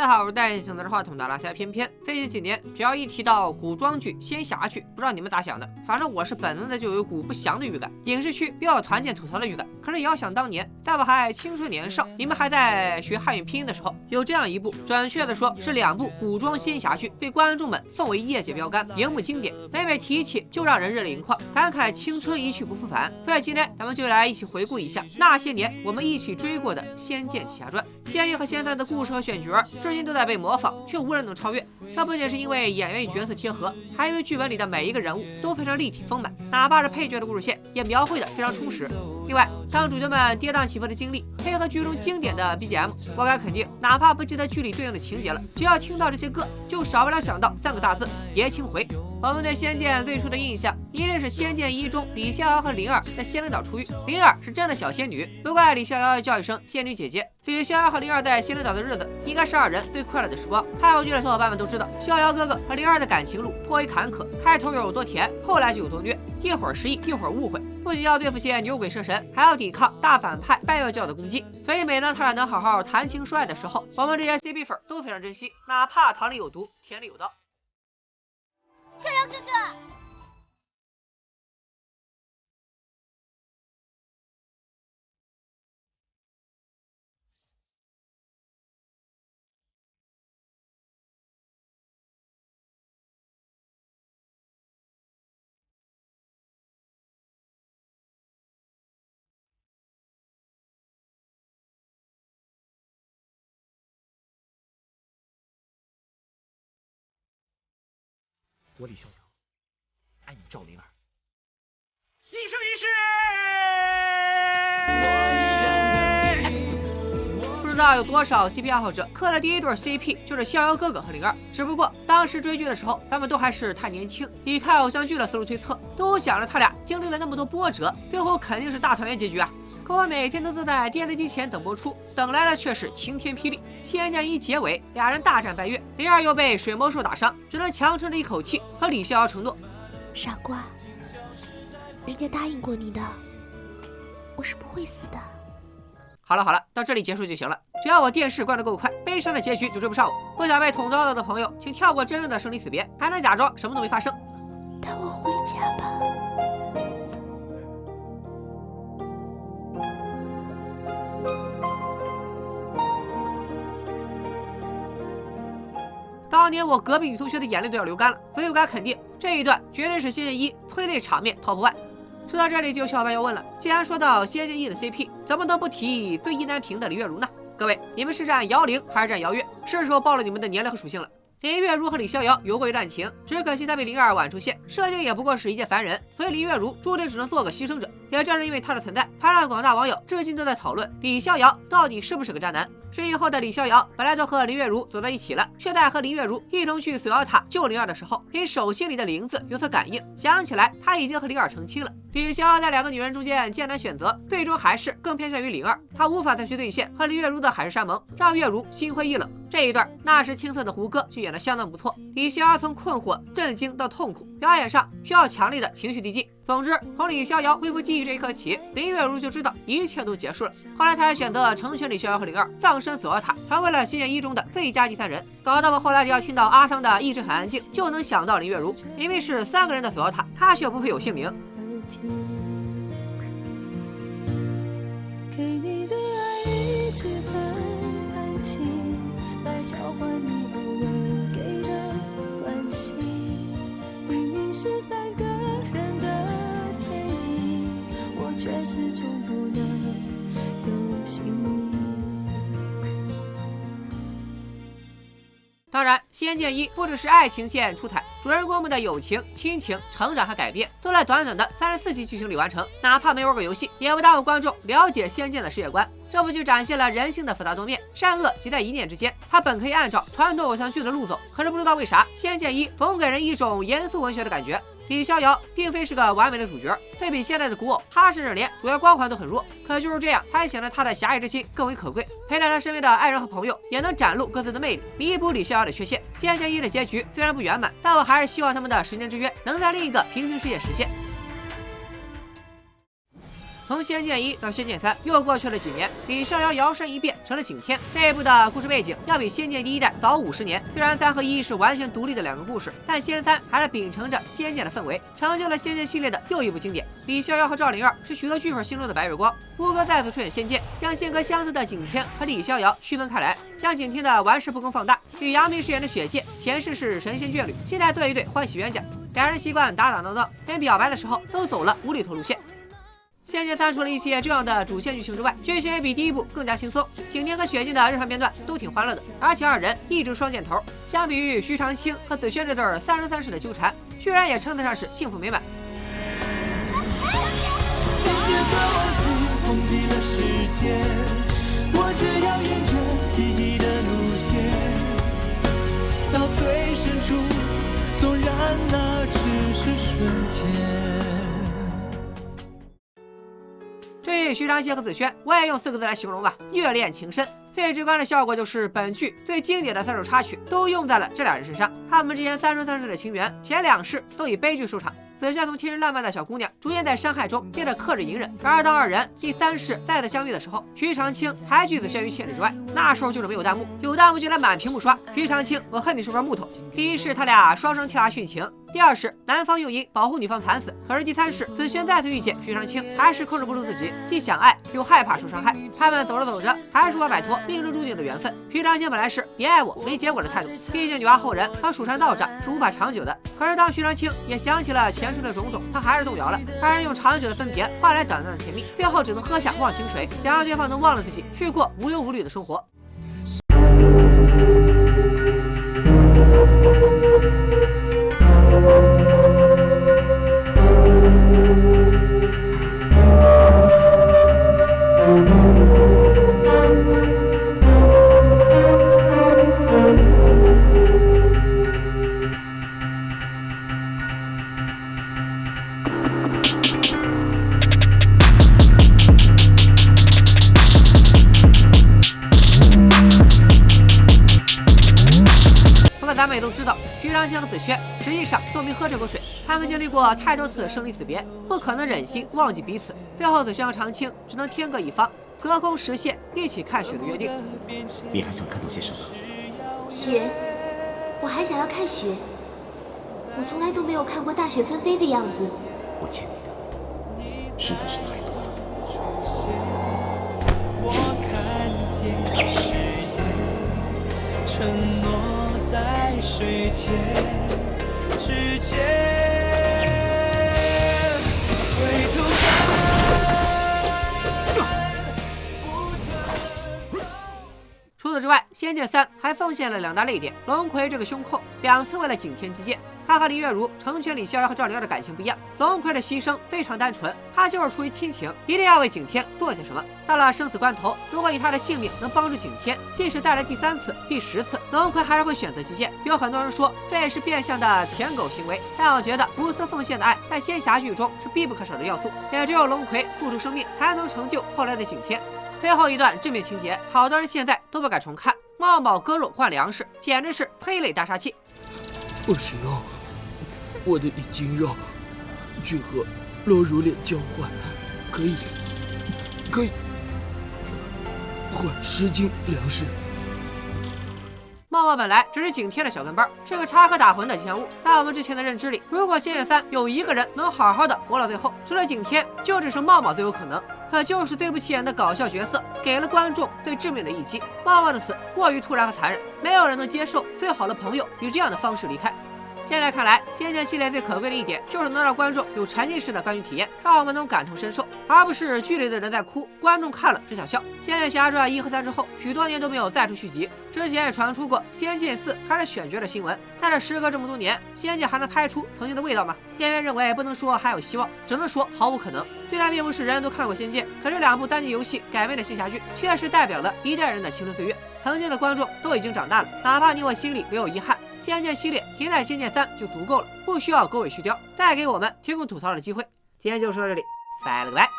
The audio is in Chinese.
好，戴起拿着话筒的拉塞，偏偏最近几年，只要一提到古装剧、仙侠剧，不知道你们咋想的，反正我是本能的就有一股不祥的预感，影视区又要团建吐槽的预感。可是也要想当年，在我还青春年少，你们还在学汉语拼音的时候，有这样一部，准确的说是2部古装仙侠剧，被观众们奉为业界标杆、荧幕经典，每每提起就让人热泪盈眶，感慨青春一去不复返。所以今天咱们就来一起回顾一下那些年我们一起追过的《仙剑奇侠传》。仙一和仙三的故事和选角，至今都在被模仿，却无人能超越。这不仅是因为演员与角色贴合，还因为剧本里的每一个人物都非常立体丰满，哪怕是配角的故事线也描绘得非常充实。另外，当主角们跌宕起伏的经历，配合剧中经典的 BGM， 我敢肯定，哪怕不记得剧里对应的情节了，只要听到这些歌，就少不了想到3个大字：爷青回。我们对仙剑最初的印象，一定是《仙剑一》中李逍遥和灵儿在仙灵岛出狱，灵儿是真的小仙女，不怪李逍遥要叫一声仙女姐姐。李逍遥和灵儿在仙灵岛的日子，应该是2人最快乐的时光。看过剧的小伙伴们都知道，逍遥哥哥和灵儿的感情路颇为坎坷，开头有多甜，后来就有多虐，一会儿失忆，一会儿误会，不仅要对付些牛鬼蛇神，还要抵抗大反派拜月教的攻击。所以每当他俩能好好谈情说爱的时候，我们这些 CP 粉都非常珍惜，哪怕糖里有毒，甜里有刀。逍遥哥哥，我李逍遥爱你赵灵儿，一生一世。不知道有多少 CP 爱好者磕的第一对 CP 就是逍遥哥哥和灵儿，只不过当时追剧的时候，咱们都还是太年轻，以看偶像剧的思路推测，都想着他俩经历了那么多波折，最后肯定是大团圆结局啊。可我每天都坐在电视机前等播出，等来的却是晴天霹雳。仙剑一结尾，2人大战拜月，灵儿又被水魔兽打伤，只能强撑着一口气和李逍遥承诺：傻瓜，人家答应过你的，我是不会死的。好了，到这里结束就行了。只要我电视关得够快，悲伤的结局就追不上我。不想被捅刀的朋友，请跳过真正的生离死别，还能假装什么都没发生。带我回家吧。当年我隔壁女同学的眼泪都要流干了，所以我敢肯定这一段绝对是《仙剑一》催泪场面 TOP 1。说到这里，就有小伙伴要问了：既然说到《仙剑一》的 CP， 怎么能不提最意难平的林月如呢？各位，你们是站姚玲还是站姚月？是时候暴露你们的年龄和属性了。林月如和李逍遥有过一段情，只可惜她被灵儿晚出现，设定也不过是一介凡人，所以林月如注定只能做个牺牲者。也正是因为她的存在，才让广大网友至今都在讨论李逍遥到底是不是个渣男。失忆后的李逍遥本来都和林月如走在一起了，却在和林月如一同去锁妖塔救灵儿的时候，因手心里的灵字有所感应，想起来他已经和灵儿成亲了。李逍遥在2个女人中间艰难选择，最终还是更偏向于灵儿，他无法再去兑现和林月如的海誓山盟，让月如心灰意冷。这一段那时青涩的胡歌就演得相当不错，李逍遥从困惑、震惊到痛苦，表演上需要强烈的情绪递进。总之，从李逍遥恢复记忆这一刻起，林月如就知道一切都结束了。后来，他还选择成全李逍遥和灵儿，葬身锁妖塔，成为了《仙剑一》中的最佳第3人。搞得我后来只要听到阿桑的一直很安静，就能想到林月如，因为是3个人的锁妖塔，他却不配有姓名。给你的爱一直很安静，来交换你偶尔给的关心。明明是3个人的电影，我却始终不能有姓名。当然，《仙剑一》不只是爱情线出彩，主人公们的友情、亲情、成长和改变，都在短短的34集剧情里完成。哪怕没玩过游戏，也不耽误观众了解仙剑的世界观。这部剧展现了人性的复杂多面，善恶即在一念之间。它本可以按照传统偶像剧的路走，可是不知道为啥，《仙剑一》总给人一种严肃文学的感觉。李逍遥并非是个完美的主角，对比现在的古偶，他甚至连主角光环都很弱。可就是这样，还显得他的侠义之心更为可贵。陪在他身边的爱人和朋友，也能展露各自的魅力，弥补李逍遥的缺陷。《仙剑一》的结局虽然不圆满，但我还是希望他们的10年之约能在另一个平行世界实现。从《仙剑1》到《仙剑3》又过去了几年，李逍遥摇身一变成了景天。这一部的故事背景要比《仙剑》第一代早50年。虽然3和1是完全独立的2个故事，但仙3还是秉承着仙剑的氛围，成就了仙剑系列的又一部经典。李逍遥和赵灵儿是许多剧粉心中的白月光。吴哥再次出演仙剑，将性格相似的景天和李逍遥区分开来，将景天的玩世不恭放大。与杨幂饰演的雪界，前世是神仙眷侣，现在做一对欢喜冤家，两人习惯打打闹闹，连表白的时候都走了无厘头路线。仙剑3除了一些重要的主线剧情之外，剧情也比第一部更加轻松。景天和雪镜的日常片段都挺欢乐的，而且二人一直双箭头。相比于徐长卿和紫萱这对3生3世的纠缠，居然也称得上是幸福美满。我只要沿着记忆的路线，到最深处，纵然那只是瞬间。至于徐长卿和紫萱，我也用4个字来形容吧：虐恋情深。最直观的效果就是本剧最经典的3首插曲都用在了这2人身上。他们之间3生3世的情缘，前2世都以悲剧收场。紫萱从天真烂漫的小姑娘，逐渐在伤害中变得克制隐忍。然而当二人第3世再次相遇的时候，徐长卿还拒紫萱于千里之外。那时候就是没有弹幕，有弹幕就来满屏幕刷徐长卿，我恨你是块木头。第1世他俩双生跳崖殉情，第2世男方用阴保护女方惨死。可是第3世紫萱再次遇见徐长卿，还是控制不住自己，既想爱又害怕受伤害。他们走着走着，还是无法摆脱命中注定的缘分。徐长卿本来是别爱我没结果的态度，毕竟女娲后人和蜀山道长是无法长久的。可是当徐长卿也想起了前世的种种，他还是动摇了。二人用长久的分别换来短暂的甜蜜，最后只能喝下忘情水，想让对方能忘了自己，去过无忧无虑的生活。咱们也都知道，徐长卿和紫萱实际上都没喝这口水，他们经历过太多次生离死别，不可能忍心忘记彼此。最后，紫萱和长卿只能天各一方，隔空实现一起看雪的约定。你还想看到些什么？雪，我还想要看雪。我从来都没有看过大雪纷飞的样子。我欠你的实在是太多了。我看见誓言，承诺在水天之间，回头除此之外，《仙剑3》还奉献了2大泪点。龙葵这个胸控2次为了景天击剑。他和林月如成全李逍遥和赵灵儿的感情不一样，龙葵的牺牲非常单纯，他就是出于亲情，一定要为景天做些什么。到了生死关头，如果以他的性命能帮助景天，即使再来第3次、第10次，龙葵还是会选择击剑。有很多人说这也是变相的舔狗行为，但我觉得无私奉献的爱在仙侠剧中是必不可少的要素，也只有龙葵付出生命，才能成就后来的景天。最后一段致命情节，好多人现在都不敢重看。茂茂割肉换粮食，简直是催泪大杀器。不行，我的一斤肉去和罗如莲交换，可以换10斤粮食。茂茂本来只是景天的小跟班，是个插科打诨的吉祥物。在我们之前的认知里，如果仙剑3有一个人能好好的活到最后，除了景天，就只剩茂茂最有可能。可就是最不起眼的搞笑角色，给了观众最致命的一击。茂茂的死过于突然和残忍，没有人能接受最好的朋友以这样的方式离开。现在看来，仙剑系列最可贵的一点就是能让观众有沉浸式的观剧体验，让我们能感同身受，而不是剧里的人在哭，观众看了只想笑。仙剑侠传1和3之后，许多年都没有再出续集。之前也传出过仙剑4开始选角的新闻，但是时隔这么多年，仙剑还能拍出曾经的味道吗？店员认为不能说还有希望，只能说毫无可能。虽然并不是人人都看过仙剑，可这2部单机游戏改编的仙侠剧，确实代表了一代人的青春岁月。曾经的观众都已经长大了，哪怕你我心里留有遗憾，仙剑系列停在仙剑3就足够了，不需要狗尾续貂，再给我们提供吐槽的机会。今天就说到这里，拜了个拜。